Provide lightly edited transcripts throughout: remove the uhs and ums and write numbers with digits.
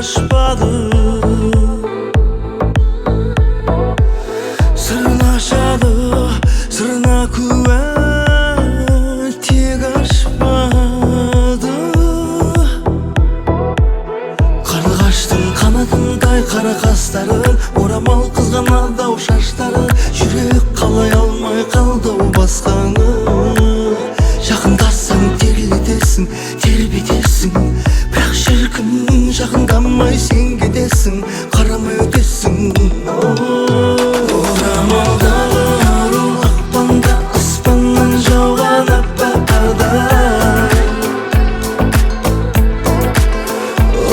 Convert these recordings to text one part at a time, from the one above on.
ашпады, сырын ашады, сырына куә тек ашпады. Қарлығаштың қанатындай қара қастарын, орамал қызған ардау шаштары, жүрек қалай алмай қалды басқаны. Жақындасаң терлетесің, тербетесің, бірақ шіркін жақындамай сен кетесің, қарамай өтесің. Орамалдағы ару ақпанда аспаннан жауған аппақ қардай.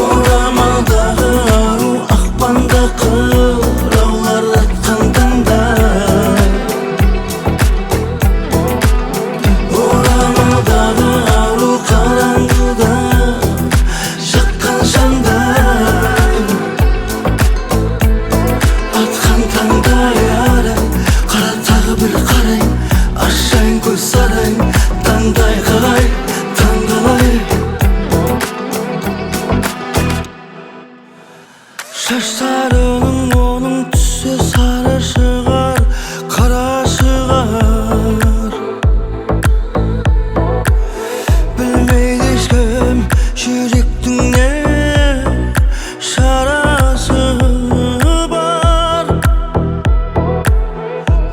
Орамалдағы ару ақпанда қыраулар атқан таңдай. Орамалдағы ару қараңғыда жаққан жандай, атқан таңдай арай. Қара тағы бір қарайын, ашайын көз сарайын, таңдай қалай, таң қалай. Шаштарының оның түсі сары шығар, қара шығар. Білмейді ешкім жүректің не шарасы бар.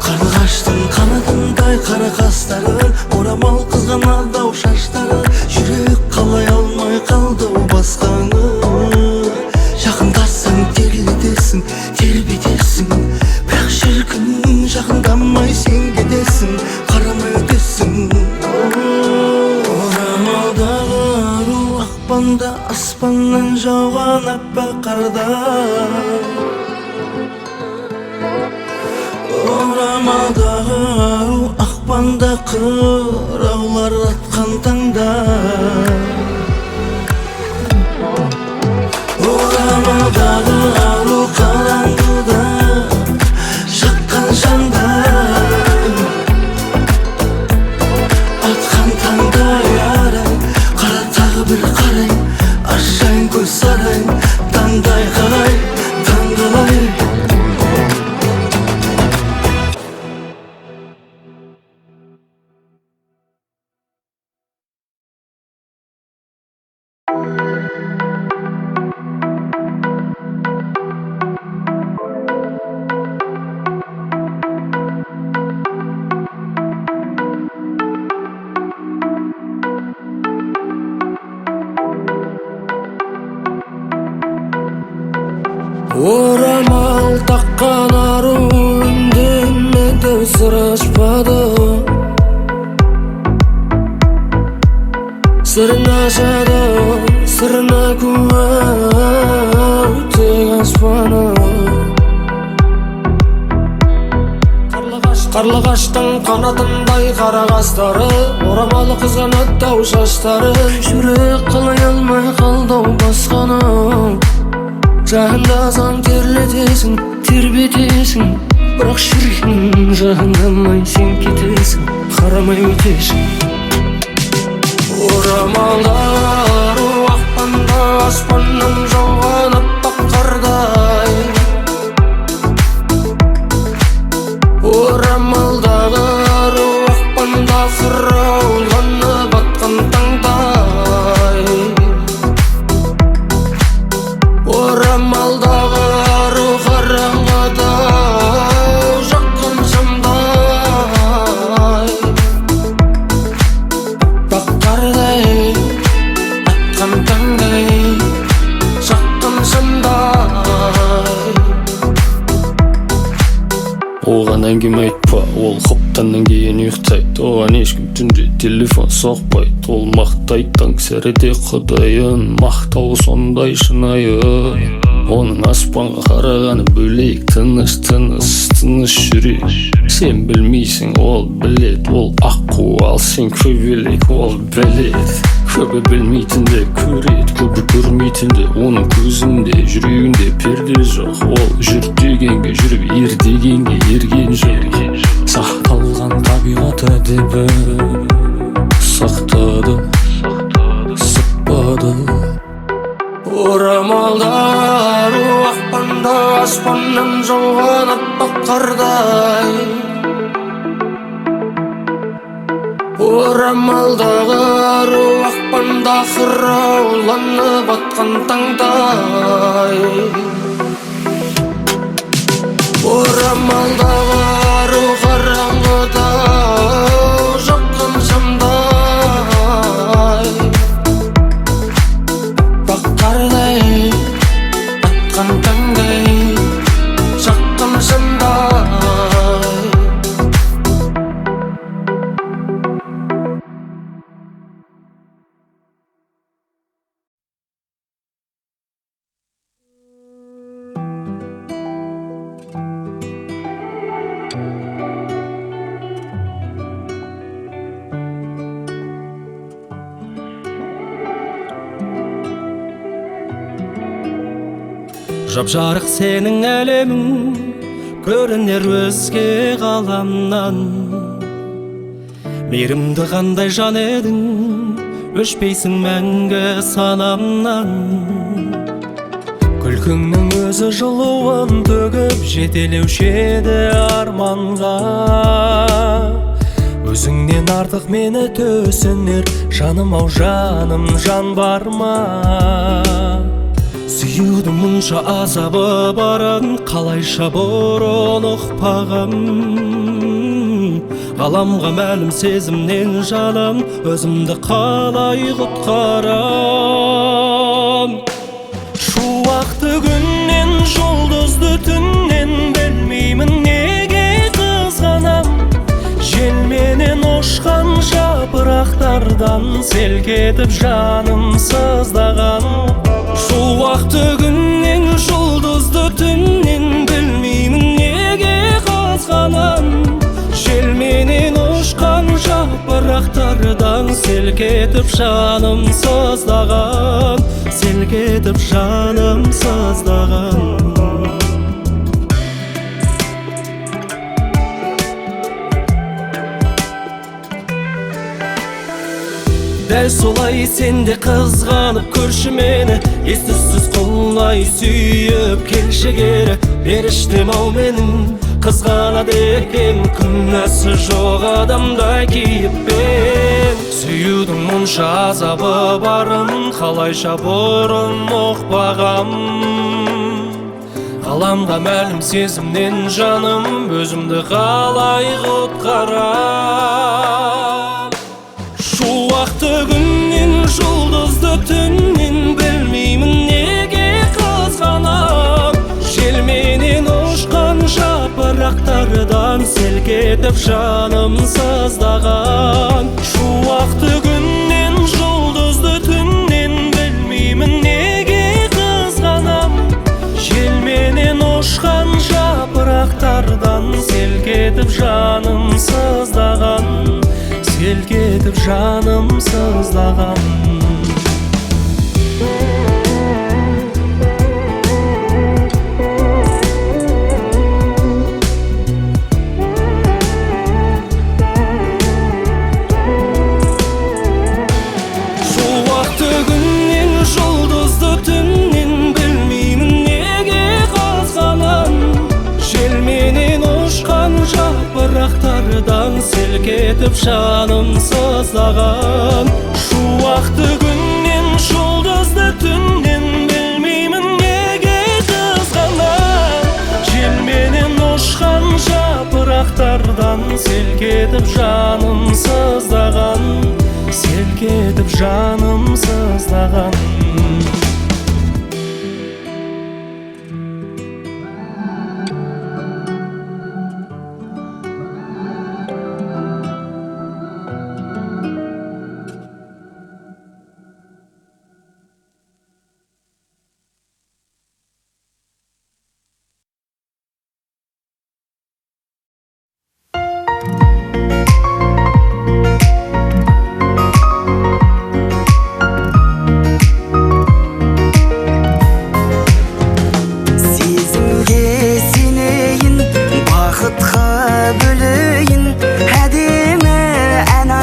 Қарлығаштың қанатындай қара қастарын, орамал қызған ардау шаштары, жүрек қалай алмай қалды басқаны. Жақындасаң терлетесің, тербетесің, бірақ шіркін жақындамай сен кетесің, қарамай өтесің. Орамалдағы ару ақпанда аспаннан жауған аппақ қардай. Орамалдағы ару ақпанда қыраулар атқан таңдай. Орамалдағы ару қараңғыда жаққан жандай, атқан таңдай арай. Қара тағы бір қарайын, ашайын көз сарайын, таңдай қалай, таң қалай. Орамал таққан ару үндемеді, сыр ашпады, сырын ашады, сырына куә тек аспаны. Қарлығаштың қанатындай қара қастары, орамалы қызған аттау шаштары, жүрек қалай алмай қалды басқаны. Жақындасаң терлетесің, тербетесің, бірақ шіркін жақындамай сен кетесің, қарамай өтесің. Орамалдағы ару ақпанда аспаннан жауған аппақ қардай. Орамалдағы ару ақпанда қырауланы батқан таңдай. Орамалдағы ару қараңғыда жаққан жандай, аппақ қардай, атқан таңдай, жаққан жандай. Оған әңгіме айтпа, ол құптаннан кейін ұйықтайды. Оған ешкім түнде телефон соқпайды. Ол мақтайды таң сәріде құдайын, мақтауы сондай шынайы. Оның аспанға қарағаны бөлек, тыныш, тыныш, тыныш жүрек. Сен білмейсің, ол білет, ол аққу, ал сен көбелек, ол білет. Көбі білмейтінді көрет, көбі көрмейтінді оның көзінде, жүрегінде перде жоқ. Ол жүр дегенге жүріп, ер дегенге ерген жоқ. Сақталған табиғат әдебі сақтады, сықпады. Орамалдар ақпанда аспаннан жауған аппақ қардай, орамалдағы ақпанда қырауланып атқан таңдай, орамалдағы қараңғыда жаққан шамдай, бақтардай атқан таңдай, жаққан шамдай. Жап-жарық сенің әлемің көрінер өзге ғаламнан. Мейірімді қандай жан едің, өшпейсің мәңгі санамнан. Күлкіңнің өзі жылуын төгіп жетелеуші еді арманға. Өзіңнен артық мені төсінер жаным ау жаным, жан бар ма? Сүюдің мұнша азабы барын қалайша бұрын ұқпағам. Ғаламға мәлім сезімнен жаным, өзімді қалай құтқарам? Шуақты күннен, жұлдызды түннен білмеймін неге қызғанам. Желменен ұшқан жапырақтардан селк етіп жаным сыздаған. Шуақты күннен, жұлдызды түннен білмеймін неге қызғанам. Желменен ұшқан жапырақтардан селк етіп жаным сыздаған, селк етіп жаным сыздаған. Дәл солай сен де қызғанып көрші мені, ес-түссіз құлай сүйіп келші кері. Періштем ау менің қызғанады екем, күнәсі жоқ адамдай кейіппен. Сүюдің мұнша азабы барын қалайша бұрын ұқпағам. Ғаламға мәлім сезімнен жаным, өзімді қалай құтқарам? Шуақты күннен, жұлдызды түннен білмеймін неге қызғанам. Желменен ұшқан жапырақтардан селк етіп жаным сыздаған. Шуақты күннен, жұлдызды түннен білмеймін неге қызғанам. Желменен ұшқан жапырақтардан селк етіп жаным сыздаған, селк етіп жаным сыздаған. Шуақты күннен, жұлдызды түннен білмеймін неге қызғанам. Желменен ұшқан жапырақтардан селк етіп жаным сыздаған. Шуақты күннен, жұлдызды түннен білмеймін неге қызғанам. Желменен ұшқан жапырақтардан селк етіп жаным сыздаған, селк етіп жаным сыздаған.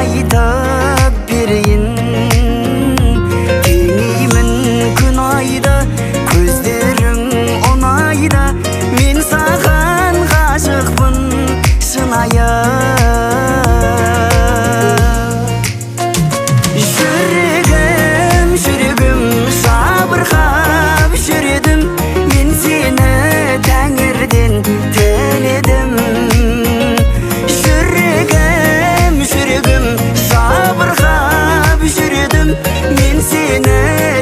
айтып берейін, теңеймін күн айда теледім. Жүрегім жабырқап жүредім, мен сені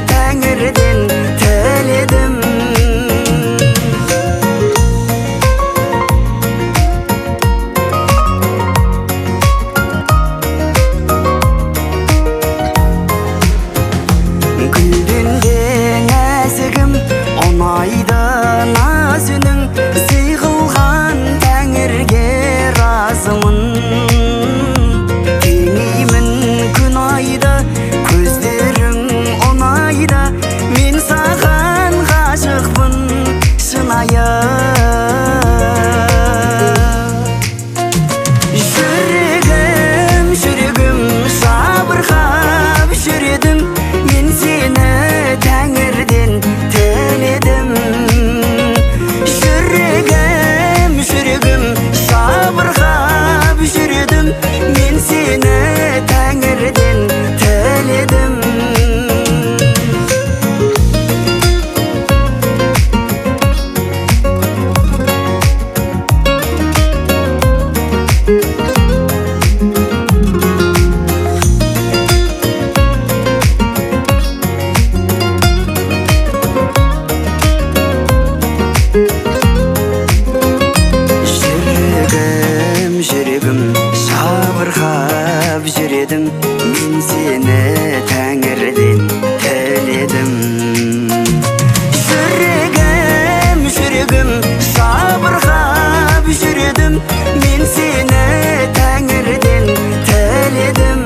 тәңірден тіледім. Гүлден де нәзігім, ұнайды наз үнің, сый қылған тәңірге разымын. Теңеймін күн айды, көздерің ұнайды, мен саған ғашықпын шынайы. Жүрегім жабырқап жүредім, мен сені тәңірден тіледім. Жүрегім жабырқап жүредім, мен сені тәңірден тіледім. Жүрегім жабырқап жүредім, мен сені тәңірден тіледім. Жүрегім жабырқап жүредім, мен сені тәңірден тіледім.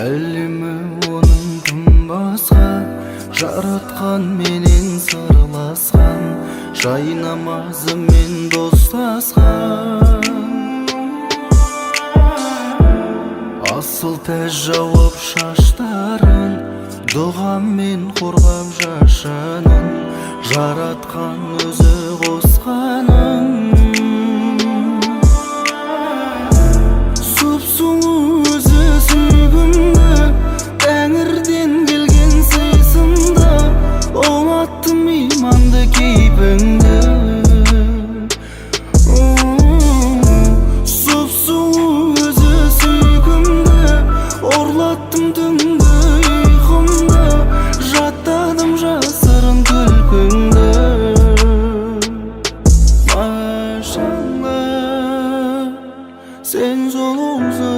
Әлемі оның кім басқа, жаратқан менен сырласқан, жай намазымен достасқан. Асыл тәж жауып шаштарын, дұғамен қорғап жашанын, жаратқан өзі қосқанын. Тәңірден келген сыйсынды, ұлаттым иманды кейпіңді. Сұп-сұлу өзі сүйкімді, ұрлаттым түнгі ұйқымды, жаттадым жасырын күлкіңді. Машалла, сен сұлусың.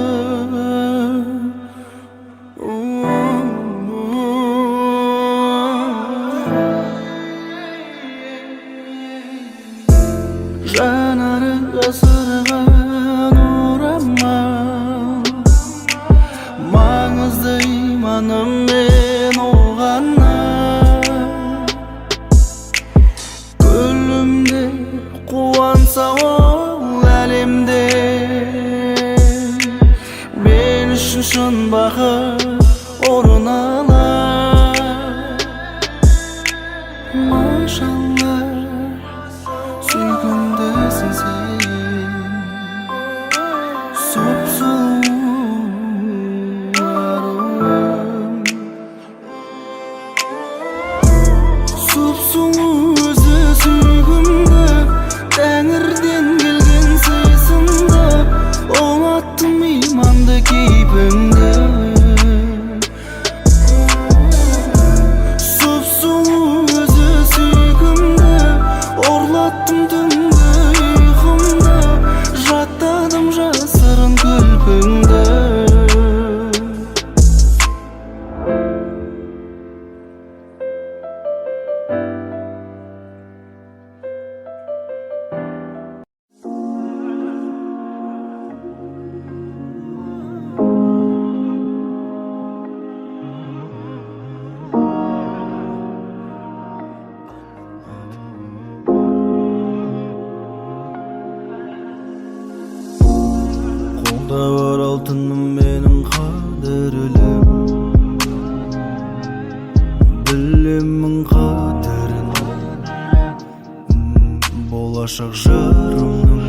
Жанары ғасырған орамал, маңызды иманым мен оғана. Күлімде қуанса ол әлемде, мен үшін шын бақыт орын алар. Машалла, сүйкімдісің сен, сұп-сұлу аруым. Сұп-сұлу өзі сүйкімді, тәңірден келген сыйсынды, ұлаттым иманды кейпіңді. алтыным менің қадірлім, білемін қадірін, болашақ жарымның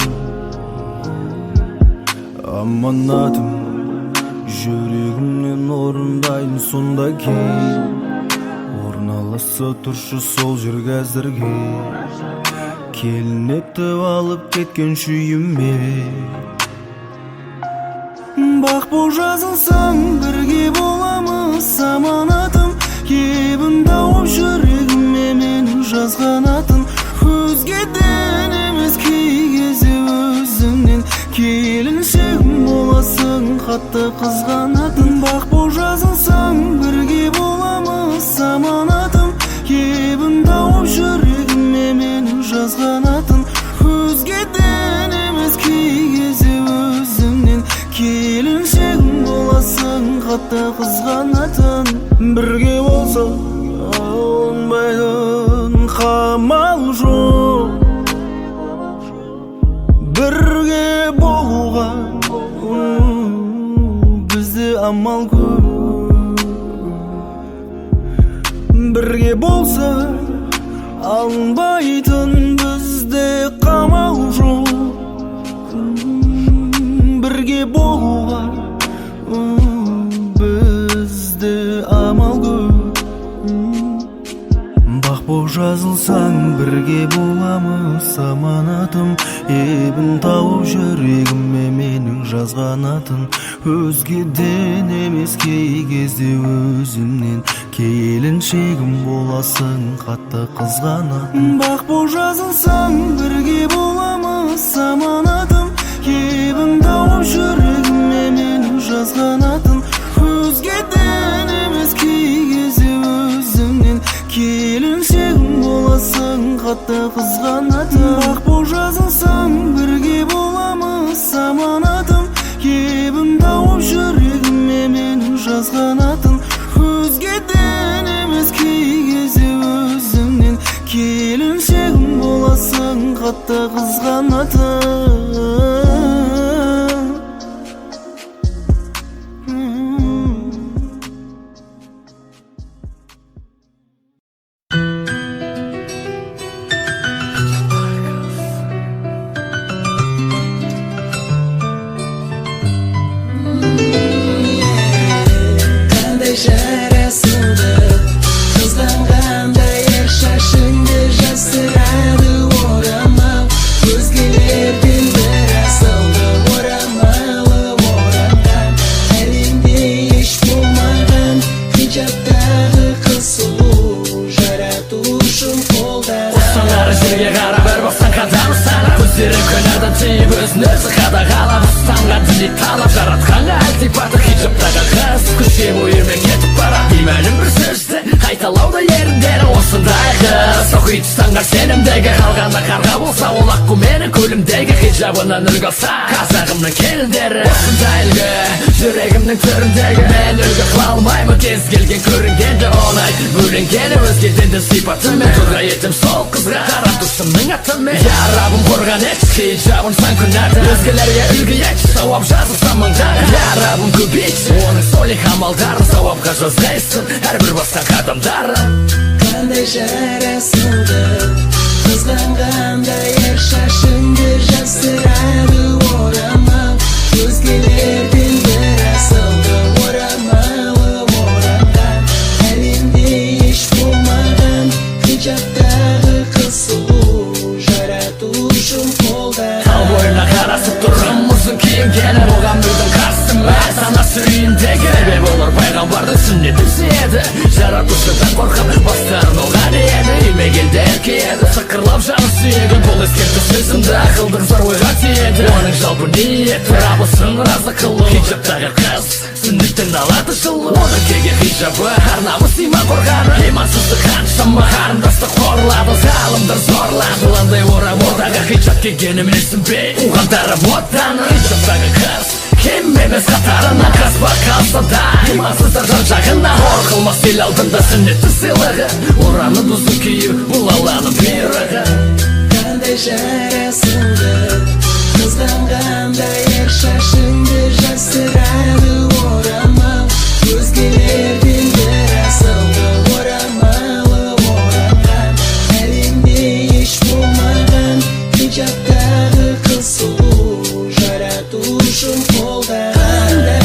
аманатым. Жүрегімнен орындайын сонда кей, орналаса тұршы сол жерге әзірге. Келін етіп алып кеткен шүйіме, бақ боп жазылсаң бірге боламыз аманатым. Кебін тауып жүрегіме менің жазған атын, өзгеден емес кей кезде өзіңнен. Келіншегім боласың қатты қызғанатын, бақ боп жазылсаң бірге боламыз аманатым. Кебін тауып жүрегіме менің жазған атын, өзгеден емес кей кезде өзіңнен. Келіншегім боласың қатты қызғанатын, бірге болса алынбайтын қамал жоқ, бірге болуға бізде амал көп. Бірге болса алынбайтын бізде қамал жоқ, бірге болуға бізде амал көп. Бақ боп жазылсаң бірге боламыз аманатым. Ебін тауып жүрегіме менің жазған атын, өзгеден емес кей кезде өзімнен. Келіншегім боласың қатты қызғанатын, бақ боп жазылсаң бірге боламыз аманатым. Ебін тауып жүрегіме менің жазған атын, өзгеден емес кей кезде өзімнен. Келіншегім боласың қатты қызғанатын, бақ боп жазылсаң бірге боламыз аманатым. Ебін тауып жүрегіме менің жазған атын, өзгеден емес кей кезде өзіңнен. Келіншегім боласың қатты қызғанатын. Сенімдегі қалғанда қарға болса, ол аққу менің көлімдегі хиджабынан үлгі алса, қазағымның келіндері осындай үлгі, жүрегімнің төріндегі. Мен үлгі қыла алмаймын кез келген көрінгенді оңай, бөлінгені өзгеден сипатымен. Тұра етім сол қызға таратушымның атымен. Я рабым қорған етші хиджабын сан күнәді, өзгелерге үлгі етші сауап жазылсам мыңдағы. Я рабым көбейтші оның солих амалдарын, сауапқа жазғайсың әрбір басқан қадамдарын. Қандай жарасымды қызғанғандай әр шашыңды жасырады орамал, өзгелерден бір асылды орамалы оранған. Әлемде еш болмаған хиджабтағы қыз сұлу, жаратушым қолда. Тал бойына қарасып тұрым ұзын киінгені, оған мүлдім қарсымын санасы үйіндегі. Себеп олар пайғамбардың сүннетін сүйеді, жаратушыдан қорқып бастарын оған еді. Үйме келді еркеді, сықырлап жаны сүйегі. Бұл ескерті сөзімді ақылдың зор ойға тиеді. Оның жалпы ниеті рабысын разы қылу, хиджабтағы қыз сүннеттен алады жылу. Оның кеге хиджабы ар намыс иман қорғаны, имансыздық қаншама қарындастық қорлады, залымдар зорлады. Қандай орам ордаға хиджаб кигенім есімбей, уғандарым отаны. Хиджабтағы қыз кем емес қатарына, қазба қалса да имансыздар жан жағына. Хор қылмас ел алдында сүннетті сыйлығы, ораны бұзу кию бұл алланың бұйрығы. Қандай жарасымды Kızganganda yer şaşındı jasırarı oramam Özgelerden bir asıldı oramalı oramam Elimde iş bulmadan hicaptagı kısılı Jaratuşum kolda anda